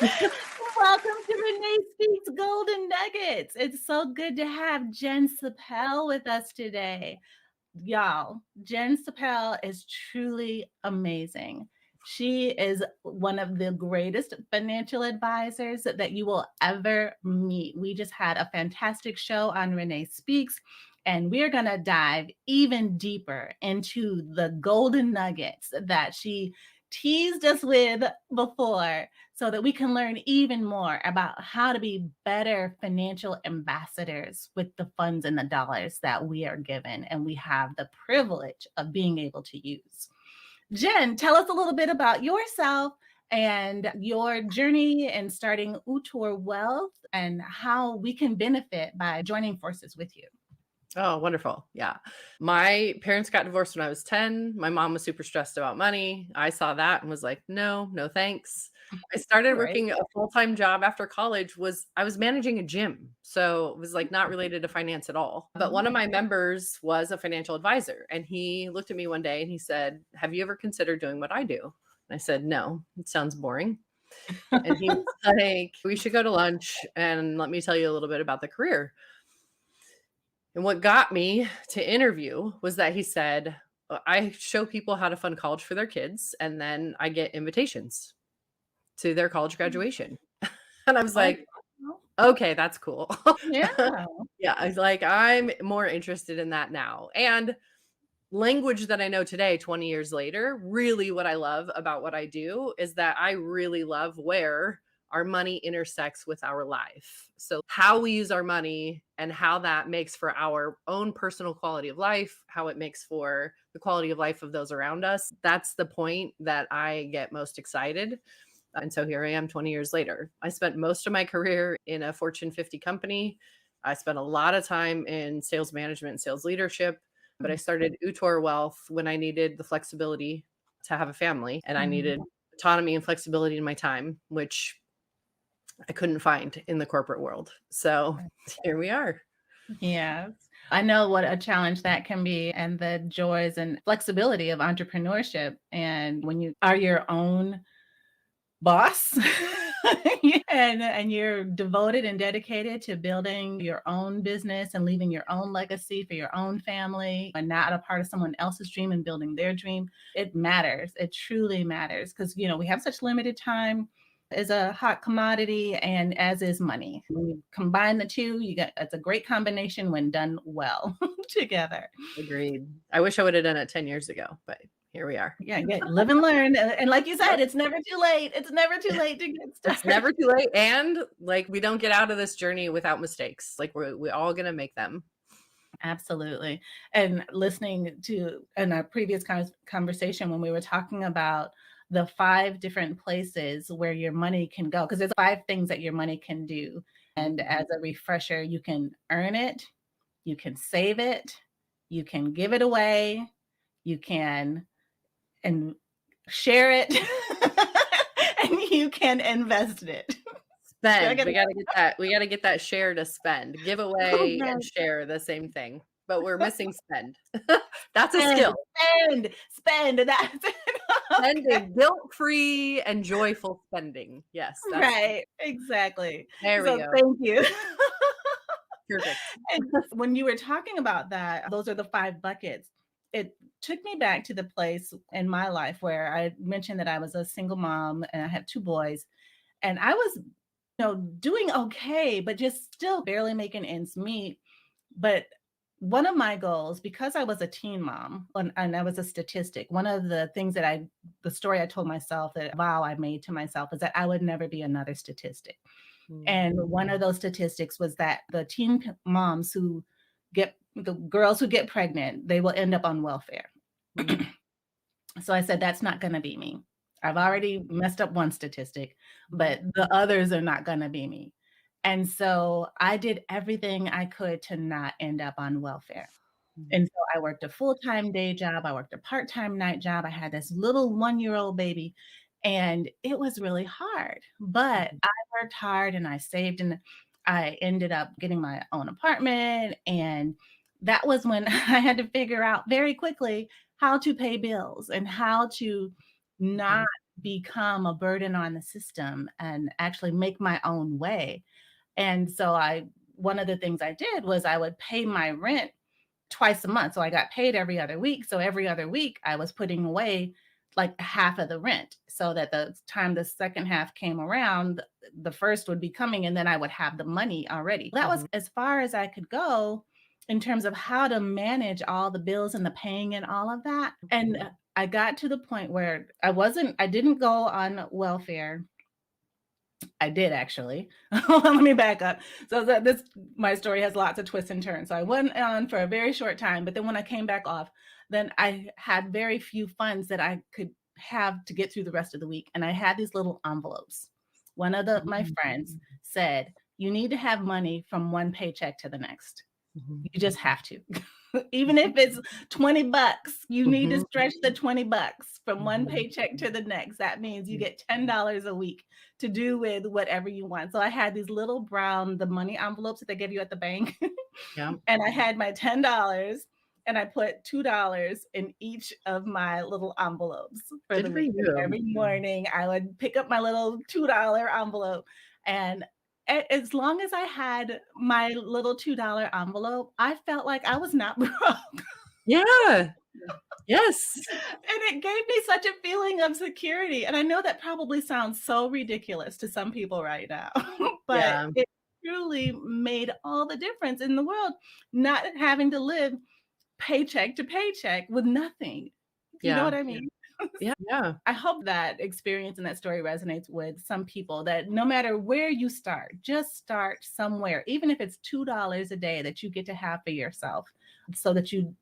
Welcome to Renee Speaks Golden Nuggets. It's so good to have Jen Sapel with us today. Y'all, Jen Sapel is truly amazing. She is one of the greatest financial advisors that you will ever meet. We just had a fantastic show on Renee Speaks, and we're going to dive even deeper into the golden nuggets that she teased us with before so that we can learn even more about how to be better financial ambassadors with the funds and the dollars that we are given and we have the privilege of being able to use. Jen, tell us a little bit about yourself and your journey in starting Utor Wealth and how we can benefit by joining forces with you. Oh, wonderful. Yeah. My parents got divorced when I was 10. My mom was super stressed about money. I saw that and was like, no, no, thanks. I started Right. working a full-time job after college. I was managing a gym. So it was like not related to finance at all. But one of my members was a financial advisor, and he looked at me one day and he said, have you ever considered doing what I do? And I said, no, it sounds boring. And he was like, we should go to lunch and let me tell you a little bit about the career. And what got me to interview was that he said, I show people how to fund college for their kids, and then I get invitations to their college graduation. And I was Oh, like, okay, that's cool. yeah. Yeah, I was like, I'm more interested in that now. And language that I know today, 20 years later, really what I love about what I do is that I really love where our money intersects with our life. So how we use our money and how that makes for our own personal quality of life, how it makes for the quality of life of those around us. That's the point that I get most excited. And so here I am 20 years later. I spent most of my career in a Fortune 50 company. I spent a lot of time in sales management and sales leadership, but I started Utor Wealth when I needed the flexibility to have a family, and I needed autonomy and flexibility in my time, which I couldn't find in the corporate world. So here we are. Yes. I know what a challenge that can be and the joys and flexibility of entrepreneurship. And when you are your own boss and you're devoted and dedicated to building your own business and leaving your own legacy for your own family and not a part of someone else's dream and building their dream, it matters. It truly matters because, we have such limited time is a hot commodity, and as is money. When you combine the two, it's a great combination when done well together. Agreed. I wish I would have done it 10 years ago, but here we are. Yeah, live and learn. And like you said, it's never too late. It's never too late to get started. It's never too late. And like, we don't get out of this journey without mistakes. Like we're all going to make them. Absolutely. And listening to in our previous conversation when we were talking about the 5 different places where your money can go, because there's 5 things that your money can do. And as a refresher, you can earn it, you can save it, you can give it away, you can and share it, and you can invest it. Spend. We got to get that. We got to get that share to spend. Give away and share the same thing, but we're missing spend. That's a skill. Spend. That's it. Spending, guilt-free and joyful spending. Yes. Right. Exactly. There we go. Thank you. Perfect. And when you were talking about that, those are the 5 buckets. It took me back to the place in my life where I mentioned that I was a single mom and I had 2 boys, and I was, doing okay, but just still barely making ends meet. But one of my goals, because I was a teen mom and I was a statistic, one of the things that the story I told myself, that vow I made to myself, is that I would never be another statistic. And one of those statistics was that the teen moms the girls who get pregnant, they will end up on welfare. So I said, that's not going to be me. I've already messed up one statistic, but the others are not going to be me. And so I did everything I could to not end up on welfare. And so I worked a full-time day job. I worked a part-time night job. I had this little 1-year-old baby, and it was really hard, but I worked hard and I saved, and I ended up getting my own apartment. And that was when I had to figure out very quickly how to pay bills and how to not become a burden on the system and actually make my own way. And so one of the things I did was I would pay my rent twice a month. So I got paid every other week. So every other week I was putting away like half of the rent so that the time the second half came around, the first would be coming and then I would have the money already. That was Mhm. as far as I could go in terms of how to manage all the bills and the paying and all of that. And I got to the point where I didn't go on welfare. I did actually. Let me back up. So my story has lots of twists and turns. So I went on for a very short time, but then when I came back off, then I had very few funds that I could have to get through the rest of the week. And I had these little envelopes. One of my friends said, "You need to have money from one paycheck to the next. Mhm. You just have to." Even if it's $20, you need to Mhm. stretch the $20 from one Mhm. paycheck to the next. That means you get $10 a week to do with whatever you want. So I had these little the money envelopes that they give you at the bank. Yeah. And I had my $10 and I put $2 in each of my little envelopes for the Good for week. And you. every morning I would pick up my little $2 envelope and as long as I had my little $2 envelope, I felt like I was not broke. Yeah. Yes. And it gave me such a feeling of security. And I know that probably sounds so ridiculous to some people right now, but Yeah. it truly made all the difference in the world, not having to live paycheck to paycheck with nothing. Do you know what Yeah. I mean? Yeah. Yeah. I hope that experience and that story resonates with some people that no matter where you start, just start somewhere, even if it's $2 a day that you get to have for yourself so that you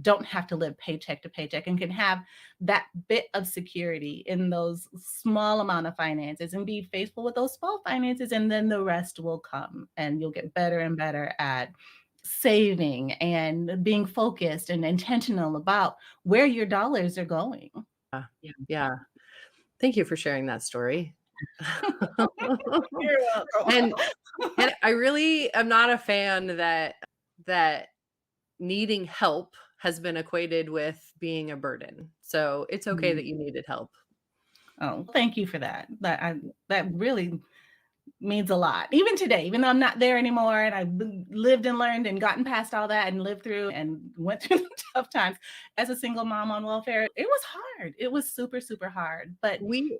don't have to live paycheck to paycheck and can have that bit of security in those small amount of finances and be faithful with those small finances and then the rest will come and you'll get better and better at saving and being focused and intentional about where your dollars are going. Yeah. Yeah. Thank you for sharing that story. You're welcome. And and I really am not a fan that needing help has been equated with being a burden. So it's okay Mm. that you needed help. Oh, thank you for that. That really means a lot. Even today, even though I'm not there anymore and lived and learned and gotten past all that and lived through and went through the tough times as a single mom on welfare, it was hard. It was super, super hard. But We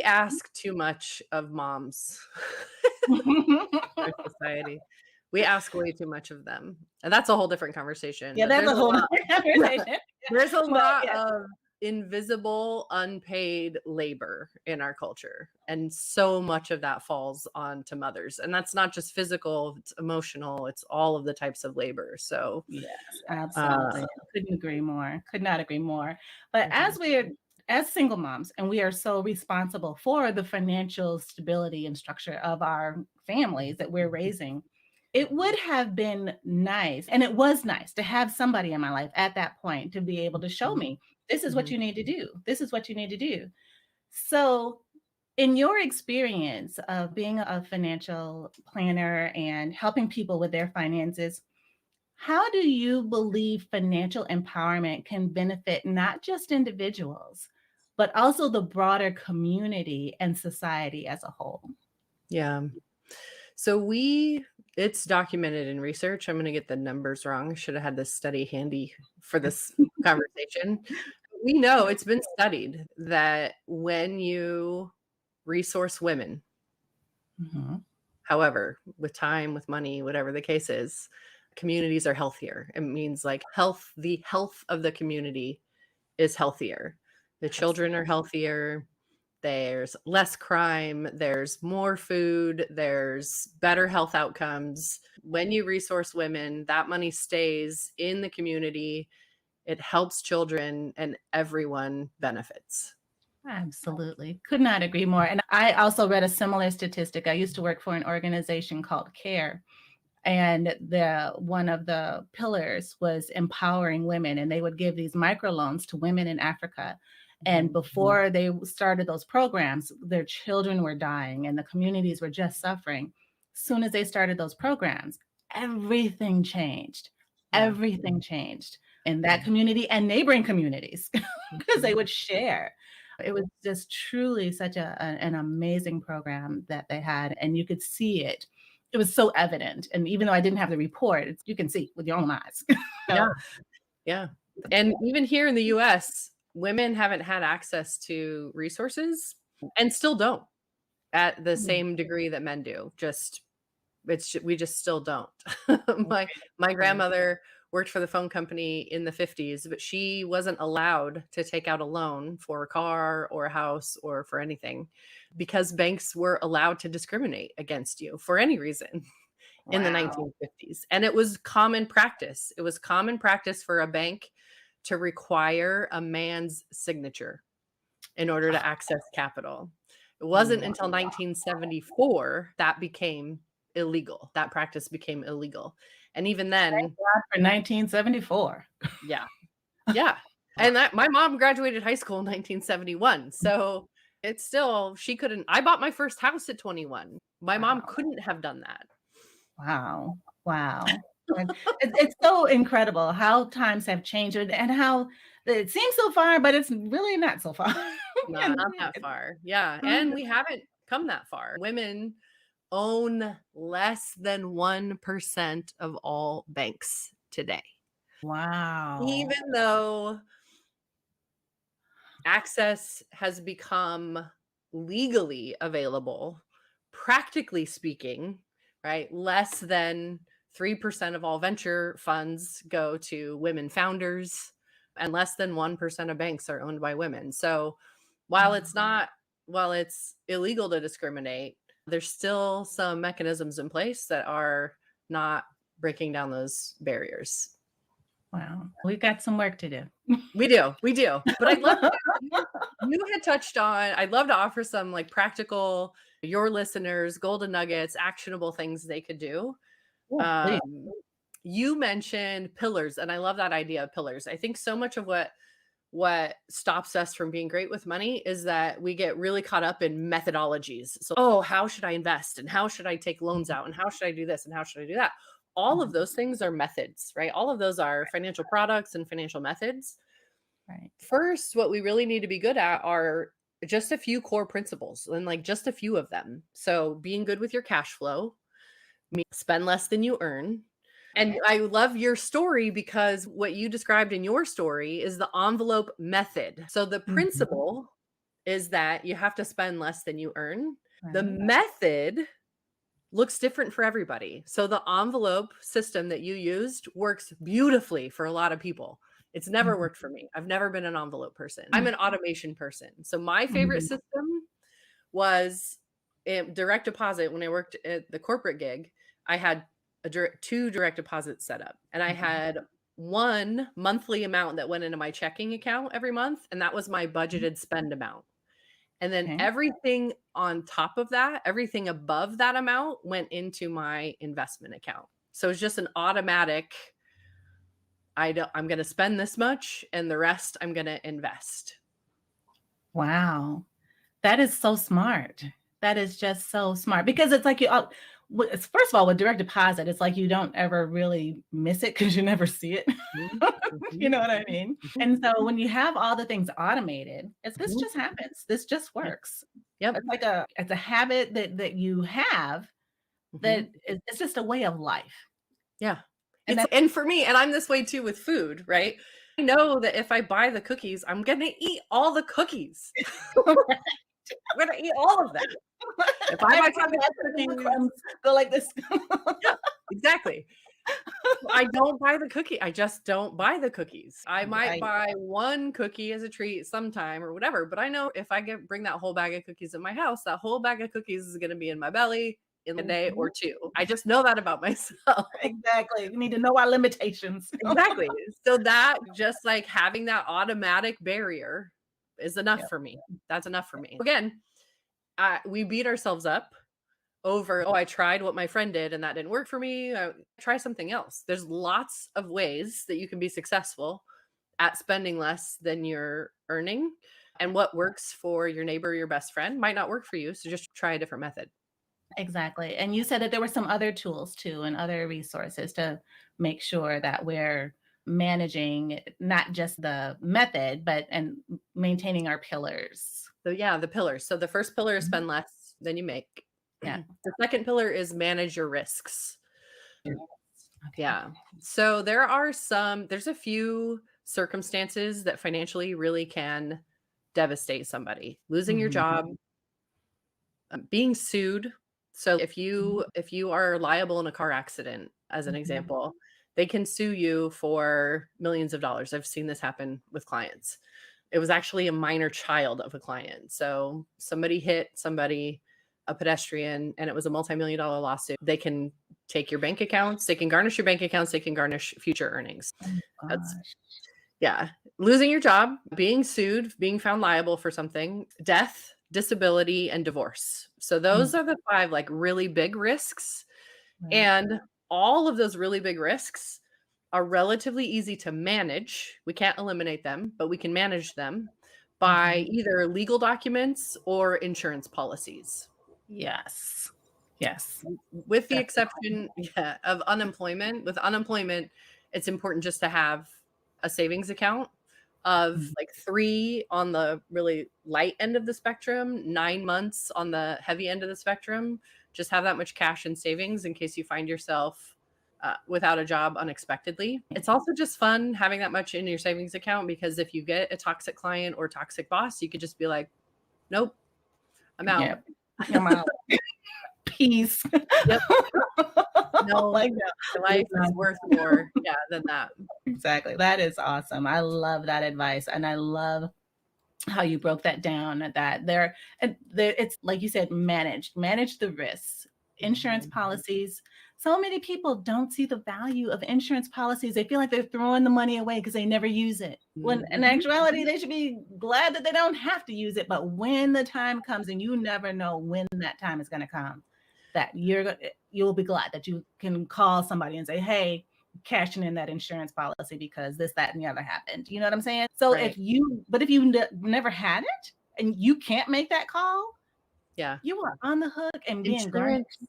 ask too much of moms in our society. We ask way too much of them. And that's a whole different conversation, yeah, but that's a whole other conversation. there's a But lot yes. of invisible, unpaid labor in our culture, and so much of that falls onto mothers, and that's not just physical, it's emotional, it's all of the types of labor, so, Yes, uh absolutely. Couldn't agree more. Could not agree more. But Mhm, as single moms, and we are so responsible for the financial stability and structure of our families that we're raising, it would have been nice, and it was nice to have somebody in my life at that point to be able to show mhm, me, this is what mhm. you need to do. This is what you need to do. So, in your experience of being a financial planner and helping people with their finances, how do you believe financial empowerment can benefit not just individuals, but also the broader community and society as a whole? Yeah. So it's documented in research. I'm gonna get the numbers wrong. I should have had this study handy for this conversation. We know it's been studied that when you resource women, Mhm. however, with time, with money, whatever the case is, communities are healthier. It means like the health of the community is healthier. The children are Absolutely. healthier. There's less crime, there's more food, there's better health outcomes. When you resource women, that money stays in the community. It helps children and everyone benefits. Absolutely. Could not agree more. And I also read a similar statistic. I used to work for an organization called CARE, and the one of the pillars was empowering women, and they would give these microloans to women in Africa. And Mhm. before they started those programs, their children were dying and the communities were just suffering. Soon as they started those programs, everything changed. Yeah. Everything changed in Yeah. that community and neighboring communities because they Mhm. would share. It was just truly such an amazing program that they had, and you could see it. It was so evident, and even though I didn't have the report, you can see with your own eyes. Yeah. So, Yeah. And even here in the US, women haven't had access to resources and still don't at the mm, same degree that men do. Just we just still don't. right, My right. grandmother worked for the phone company in the 50s, but she wasn't allowed to take out a loan for a car or a house or for anything because banks were allowed to discriminate against you for any reason in the Wow. 1950s. And it was common practice. It was common practice for a bank to require a man's signature in order to access capital. It wasn't Wow. until 1974 that became illegal. That practice became illegal. And even then, For 1974. yeah, yeah. And that my mom graduated high school in 1971. So it's still, she couldn't, I bought my first house at 21. My mom Wow. couldn't have done that. Wow. Wow. And it's so incredible how times have changed and how it seems so far, but it's really not so far. Not And that far. Yeah. mhm. And we haven't come that far. Women own less than 1% of all banks today. Wow. Even though access has become legally available, practically speaking, right? Less than 3% of all venture funds go to women founders, and less than 1% of banks are owned by women. So while it's Wow. not, while it's illegal to discriminate, there's still some mechanisms in place that are not breaking down those barriers. Wow. We've got some work to do. We do, we do. But I'd love to, you had touched on, I'd love to offer some like practical, your listeners, golden nuggets, actionable things they could do. Yeah, please. Um, you mentioned pillars, and I love that idea of pillars. I think so much of what stops us from being great with money is that we get really caught up in methodologies. So, oh, how should I invest? And how should I take loans out? And how should I do this? And how should I do that? All of Mhm. those things are methods, right? All of those are financial products and financial methods. Right. First, what we really need to be good at are just a few core principles and like just a few of them. So, being good with your cash flow, spend less than you earn. And I love your story because what you described in your story is the envelope method. So, the Mhm. principle is that you have to spend less than you earn. The Right. method looks different for everybody. So the envelope system that you used works beautifully for a lot of people. It's never Mhm. worked for me. I've never been an envelope person. I'm Mhm. an automation person. So my favorite Mhm. system was direct deposit. When I worked at the corporate gig, I had two direct deposits set up, and I Mhm. had one monthly amount that went into my checking account every month, and that was my Mhm. budgeted spend amount. And then Okay. everything on top of that, everything above that amount went into my investment account. So it's just an automatic, I'm going to spend this much and the rest I'm going to invest. Wow. That is so smart. That is just so smart because it's like it's first of all, with direct deposit, it's like you don't ever really miss it because you never see it. Mhm, You mhm, know what I mean? mhm, And so when you have all the things automated, this mhm. just happens. This just Yeah. works. Yep. It's a habit that you have Mhm. that it's just a way of life. Yeah. And It's, and for me, and I'm this way too with food, right? I know that if I buy the cookies, I'm going to eat all the cookies. I'm going to eat all of them. If I buy every chocolate chip more cookies, crumbs go like this. yeah, exactly. I don't buy the cookie. I just don't buy the cookies. I might Right. buy one cookie as a treat sometime or whatever, but I know if I bring that whole bag of cookies in my house, that whole bag of cookies is going to be in my belly in a day Mhm. or two. I just know that about myself. Exactly. We need to know our limitations. Exactly. So that just like having that automatic barrier is enough Yep. for me. That's enough for me. Again, we beat ourselves up over, oh, I tried what my friend did and that didn't work for me. Try something else. There's lots of ways that you can be successful at spending less than you're earning. And what works for your neighbor or your best friend might not work for you. So just try a different method. Exactly. And you said that there were some other tools too and other resources to make sure that we're managing not just the method, but and maintaining our pillars. So yeah, the pillars. So the first pillar is Mhm. spend less than you make. Yeah. The second pillar is manage your risks. Okay. Yeah. So there's a few circumstances that financially really can devastate somebody. Losing your Mhm. job, being sued. So Mhm. if you are liable in a car accident, as an Mhm. example, they can sue you for millions of dollars. I've seen this happen with clients. It was actually a minor child of a client. So somebody hit somebody, a pedestrian, and it was a multi-million dollar lawsuit. They can take your bank accounts, they can garnish your bank accounts, they can garnish future earnings. Oh That's gosh. yeah. Losing your job, being sued, being found liable for something, death, disability, and divorce. So those Mm, are the five like really big risks. right. And all of those really big risks are relatively easy to manage. We can't eliminate them, but we can manage them by Mhm. either legal documents or insurance policies. Yes. Yes. With the That's exception, yeah, of unemployment. With unemployment, it's important just to have a savings account of mhm. like 3 on the really light end of the spectrum, 9 months on the heavy end of the spectrum. Just have that much cash in savings in case you find yourself without a job unexpectedly. It's also just fun having that much in your savings account because if you get a toxic client or toxic boss, you could just be like, nope, I'm out. Yep. I'm out. Peace. Yep. No, Like that. your It is life is not worth more, yeah, than that. exactly. That is awesome. I love that advice, and I love how you broke that down, that there it's like you said, manage the risks. Insurance policies, so many people don't see the value of insurance policies. They feel like they're throwing the money away because they never use it, when in Mhm. actuality they should be glad that they don't have to use it. But when the time comes, and you never know when that time is going to come, that you'll be glad that you can call somebody and say, hey, cashing in that insurance policy because this, that, and the other happened. You know what I'm saying? So Right. but if you never had it and you can't make that call, Yeah. you are on the hook and being garnished. Insurance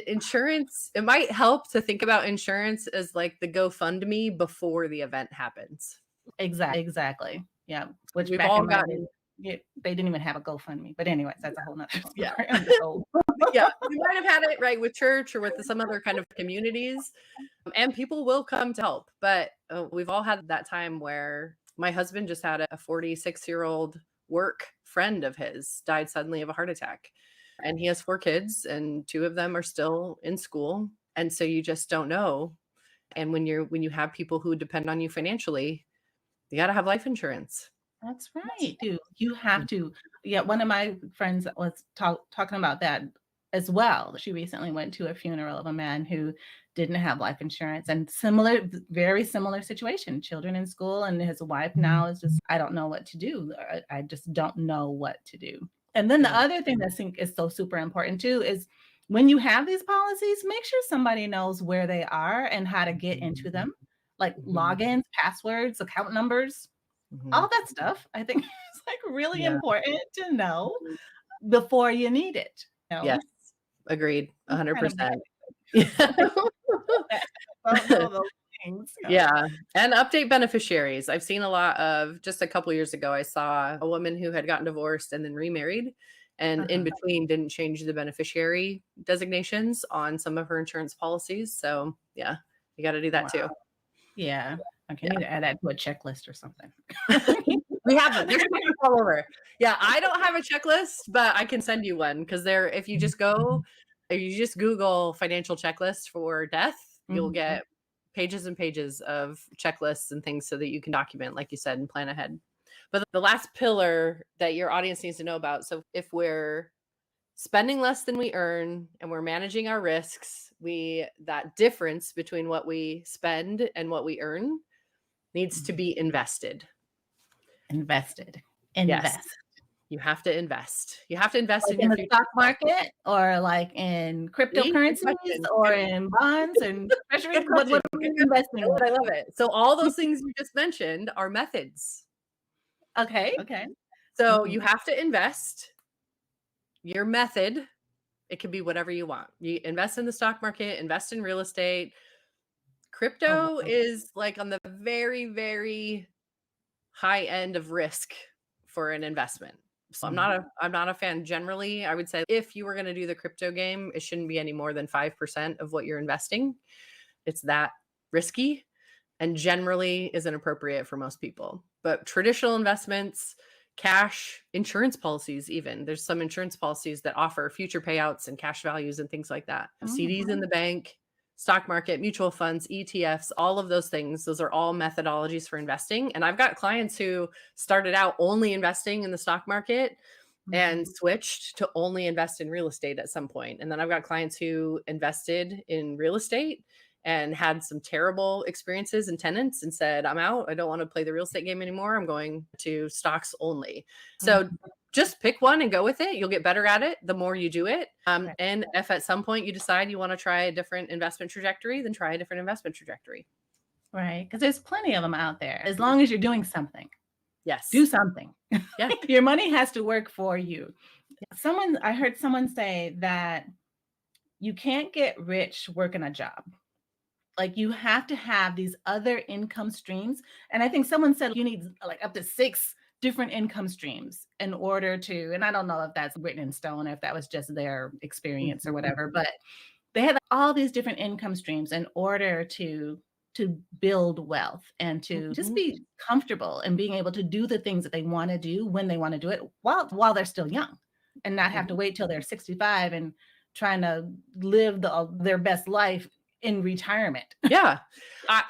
insurance, it might help to think about insurance as like the GoFundMe before the event happens. Exactly. Yeah. Which We've back all in my day, gotten yeah, they didn't even have a GoFundMe. But anyways, that's a whole nother yeah. story. I'm just old. Yeah, we might have had it, right, with church or with some other kind of communities, and people will come to help, but, we've all had that time where my husband just had a 46-year-old work friend of his died suddenly of a heart attack, and he has 4 kids, and 2 of them are still in school, and so you just don't know, and when you have people who depend on you financially, you gotta have life insurance. That's right. You have to. Yeah, one of my friends was talking about that as well. She recently went to a funeral of a man who didn't have life insurance, and very similar situation. Children in school, and his wife now is just, I don't know what to do. I just don't know what to do. And then the Yeah. other thing that I think is so super important too is when you have these policies, make sure somebody knows where they are and how to get into them, like Mhm, logins, passwords, account numbers, mhm. all that stuff. I think it's like really Yeah. important to know before you need it. Yes, agreed, I'm kind of bad 100%. at that. I don't know those things. Yeah, and update beneficiaries. I've seen a lot of just a couple years ago, I saw a woman who had gotten divorced and then remarried, and in Uh-huh. between didn't change the beneficiary designations on some of her insurance policies, so, yeah, you gotta do that Wow. too. Yeah. Okay, I Yeah. need to add that to a checklist or something. We have them, there's checklists all over. Yeah, I don't have a checklist, but I can send you one because there if you just Google financial checklist for death, you'll Mhm. get pages and pages of checklists and things so that you can document, like you said, and plan ahead. But the last pillar that your audience needs to know about, so if we're spending less than we earn and we're managing our risks, that difference between what we spend and what we earn needs to Mhm. be invested. Invested. Yes, Invest. you have to invest. You have to invest Like in in your the future stock self. market or like in See? Good cryptocurrencies question. or in bonds and treasuries? Good What question. are Good, we good. investing I in? love it. So all those things you just mentioned are methods. Okay. Okay. So you Mhm. have to invest your method. It can be whatever you want. You invest in the stock market, invest in real estate, Oh, Crypto wow. is like on the very, very high end of risk for an investment. So Mhm. I'm not a fan generally. I would say if you were going to do the crypto game, it shouldn't be any more than 5% of what you're investing. It's that risky and generally isn't appropriate for most people. But traditional investments, cash, insurance policies, even there's some insurance policies that offer future payouts and cash values and things like that. CDs in Mhm. the bank, stock market, mutual funds, ETFs, all of those things. Those are all methodologies for investing. And I've got clients who started out only investing in the stock market and Mhm. switched to only invest in real estate at some point. And then I've got clients who invested in real estate and had some terrible experiences and tenants and said, I'm out. I don't want to play the real estate game anymore. I'm going to stocks only. So Mhm. just pick one and go with it. You'll get better at it the more you do it. Right. And if at some point you decide you want to try a different investment trajectory, then try a different investment trajectory. Right. Because there's plenty of them out there. As long as you're doing something, do Yes. something. Yeah. Your money has to work for you. I heard someone say that you can't get rich working a job. Like you have to have these other income streams. And I think someone said you need like up to 6 different income streams in order to, and I don't know if that's written in stone or if that was just their experience or Mhm. whatever, but they had all these different income streams in order to build wealth and to just Mhm. be comfortable and being able to do the things that they want to do when they want to do it while they're still young and not have to Mhm. wait till they're 65 and trying to live their best life in retirement. Yeah.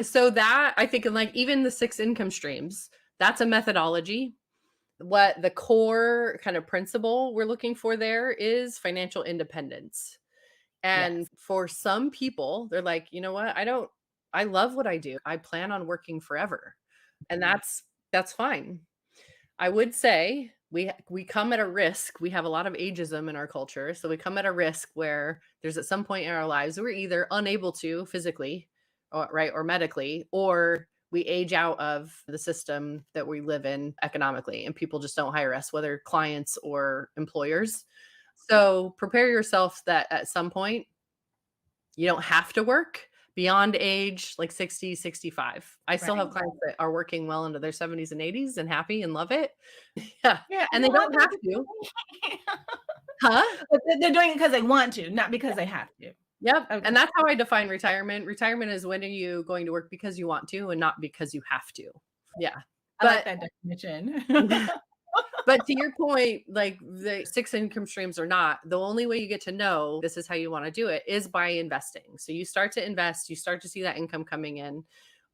So that I think in like even the 6 income streams, that's a methodology. What the core kind of principle we're looking for there is financial independence. And Yes. for some people, they're like, you know what? I love what I do. I plan on working forever. And that's fine. I would say we come at a risk. We have a lot of ageism in our culture, so we come at a risk where there's at some point in our lives we're either unable to physically, or, right, or medically, or we age out of the system that we live in economically, and people just don't hire us, whether clients or employers. So prepare yourself that at some point you don't have to work beyond age like 60, 65. I still have Right. clients that are working well into their 70s and 80s and happy and love it. Yeah, Yeah, and and they a lot of don't have people to. Huh? but they're doing it because they want to, not because they have to. Yep, Okay, and that's how I define retirement. Retirement is when are you going to work because you want to and not because you have to. Yeah, I like but that definition. but to your point, like the 6 income streams or not, the only way you get to know this is how you want to do it is by investing. So you start to invest, you start to see that income coming in.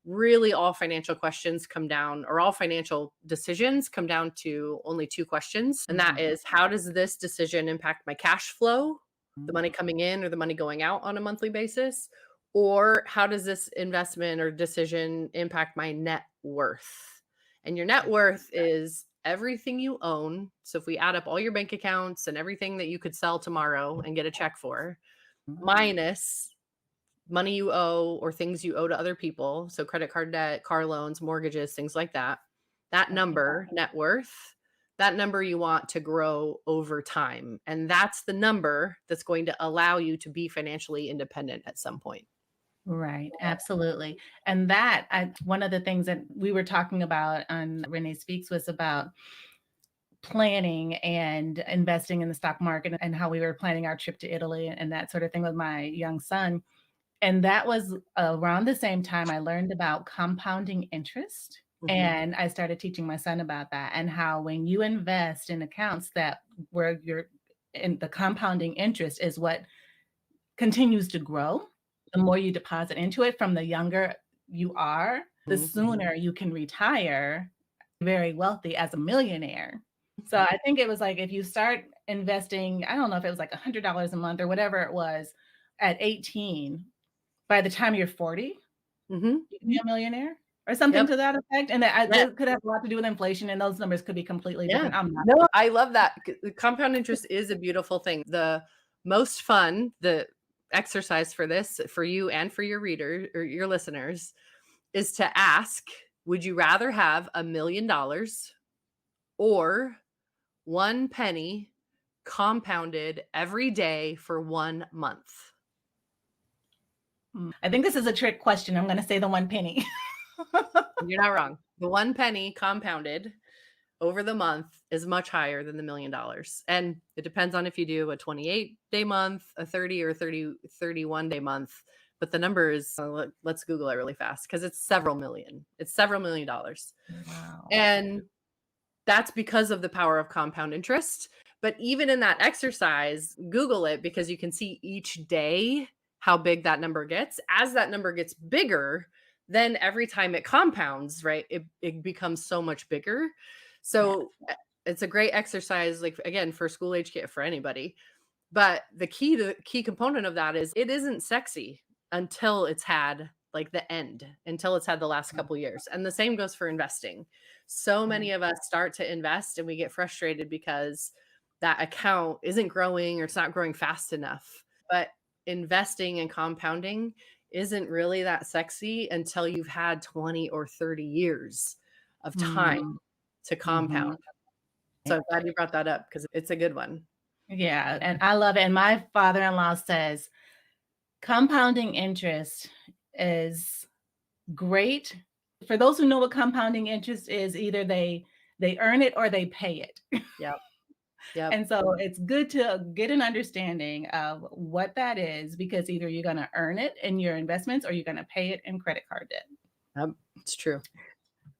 Really, all financial questions come down, or all financial decisions come down to only 2 questions. And that Mhm. is, how does this decision impact my cash flow, the Mhm. money coming in or the money going out on a monthly basis? Or how does this investment or decision impact my net worth? And your net worth is everything you own. So if we add up all your bank accounts and everything that you could sell tomorrow and get a check for, minus money you owe or things you owe to other people. So credit card debt, car loans, mortgages, things like that. That Okay. number, net worth, that number you want to grow over time. And that's the number that's going to allow you to be financially independent at some point. Right, absolutely. And that one of the things that we were talking about on Renee Speaks was about planning and investing in the stock market and how we were planning our trip to Italy and that sort of thing with my young son. And that was around the same time I learned about compounding interest. Mhm. And I started teaching my son about that and how when you invest in accounts that where you're in the compounding interest is what continues to grow. The more you deposit into it from the younger you are, the Mhm. sooner you can retire very wealthy as a millionaire. So Mhm. I think it was like if you start investing, I don't know if it was like $100 a month or whatever it was at 18, by the time you're 40, Mhm. you can be a millionaire or something Yep. to that effect. And Yeah. that could have a lot to do with inflation, and those numbers could be completely Yeah. different. I'm not No, I love that. The compound interest is a beautiful thing. The most fun, the exercise for this, for you and for your reader or your listeners, is to ask, would you rather have $1 million or 1 penny compounded every day for 1 month? I think this is a trick question. I'm going to say the 1 penny. You're not wrong. The 1 penny compounded over the month is much higher than the $1 million. And it depends on if you do a 28-day month, a 30 or 31-day month. But the number is, let's Google it really fast because it's several million. It's several $1 million. Wow. And that's because of the power of compound interest. But even in that exercise, Google it because you can see each day how big that number gets. As that number gets bigger, then every time it compounds, right, it becomes so much bigger. So it's a great exercise, like, again, for school age kid, for anybody. But the key component of that is it isn't sexy until it's had like the end, until it's had the last couple years. And the same goes for investing. So many of us start to invest and we get frustrated because that account isn't growing or it's not growing fast enough. But investing and compounding isn't really that sexy until you've had 20 or 30 years of time to compound. So I'm glad you brought that up because it's a good one. Yeah, and I love it. And my father-in-law says compounding interest is great. For those who know what compounding interest is, either they earn it or they pay it. Yep. Yep. And so it's good to get an understanding of what that is, because either you're going to earn it in your investments or you're going to pay it in credit card debt. Yep, it's true.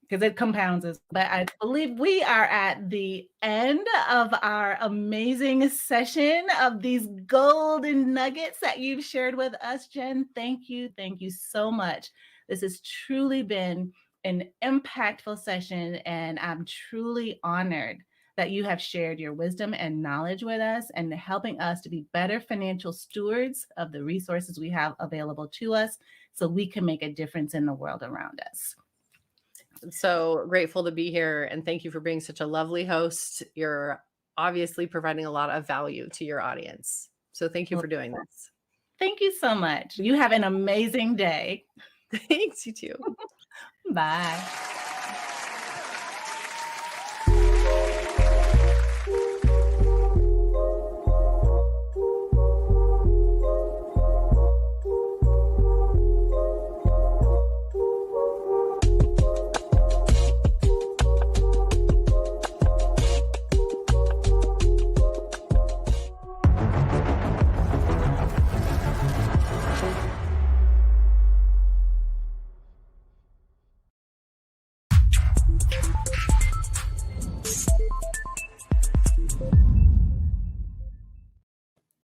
Because it compounds. But I believe we are at the end of our amazing session of these golden nuggets that you've shared with us, Jen. Thank you. Thank you so much. This has truly been an impactful session, and I'm truly honored that you have shared your wisdom and knowledge with us and helping us to be better financial stewards of the resources we have available to us so we can make a difference in the world around us. I'm so grateful to be here, and thank you for being such a lovely host. You're obviously providing a lot of value to your audience. So thank you for doing this. Thank you so much. You have an amazing day. Thanks, you too. Bye.